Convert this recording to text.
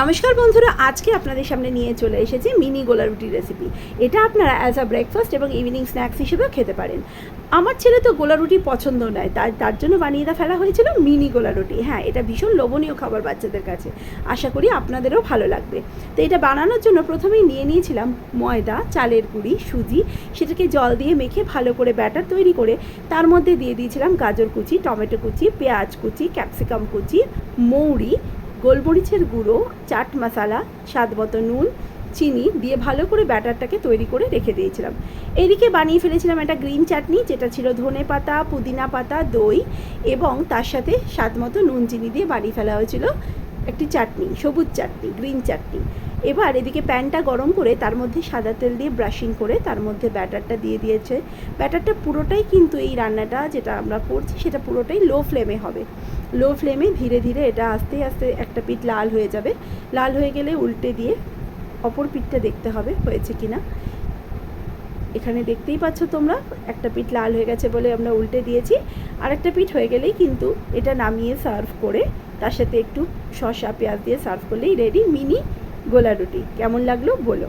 নমস্কার বন্ধুরা, আজকে আপনাদের সামনে নিয়ে চলে এসেছি মিনি গোলা রুটি রেসিপি। এটা আপনারা অ্যাজ আ ব্রেকফাস্ট এবং ইভিনিং স্ন্যাক্স হিসেবেও খেতে পারেন। আমার ছেলে তো গোলা রুটি পছন্দ নয়, তার জন্য বানিয়ে ফেলা হয়েছিল মিনি গোলা রুটি। হ্যাঁ, এটা ভীষণ লোভনীয় খাবার বাচ্চাদের কাছে। আশা করি আপনাদেরও ভালো লাগবে। তো এটা বানানোর জন্য প্রথমেই নিয়ে নিয়েছিলাম ময়দা, চালের গুঁড়ি, সুজি। সেটাকে জল দিয়ে মেখে ভালো করে ব্যাটার তৈরি করে তার মধ্যে দিয়ে দিয়েছিলাম গাজর কুচি, টমেটো কুচি, পেঁয়াজ কুচি, ক্যাপসিকাম কুচি, মৌরি, গোলমরিচের গুঁড়ো, চাট মশলা, স্বাদ মতো নুন, চিনি দিয়ে ভালো করে ব্যাটারটাকে তৈরি করে রেখে দিয়েছিলাম। এদিকে বানিয়ে ফেলেছিলাম একটা গ্রিন চাটনি, যেটা ছিল ধনে পাতা, পুদিনা পাতা, দই এবং তার সাথে স্বাদ মতো নুন চিনি দিয়ে বানিয়ে ফেলা হয়েছিল একটি চাটনি, সবুজ চাটনি, গ্রিন চাটনি। এবার এদিকে প্যানটা গরম করে তার মধ্যে সাদা তেল দিয়ে ব্রাশিং করে তার মধ্যে ব্যাটারটা দিয়ে দিয়েছে। ব্যাটারটা পুরোটাই কিন্তু এই রান্নাটা যেটা আমরা করছি সেটা পুরোটাই লো ফ্লেমে হবে। লো ফ্লেমে ধীরে ধীরে এটা আস্তে আস্তে একটা পিঠ লাল হয়ে যাবে। লাল হয়ে গেলে উল্টে দিয়ে অপর পিঠটা দেখতে হবে হয়েছে কিনা। এখানে দেখতেই পাচ্ছ তোমরা, একটা পিঠ লাল হয়ে গেছে বলে আমরা উল্টে দিয়েছি। আরেকটা পিঠ হয়ে গেলেই কিন্তু এটা নামিয়ে সার্ভ করে তার সাথে একটু শসা পেঁয়াজ দিয়ে সার্ভ করলেই রেডি মিনি গোলা রুটি। কেমন লাগলো বলো।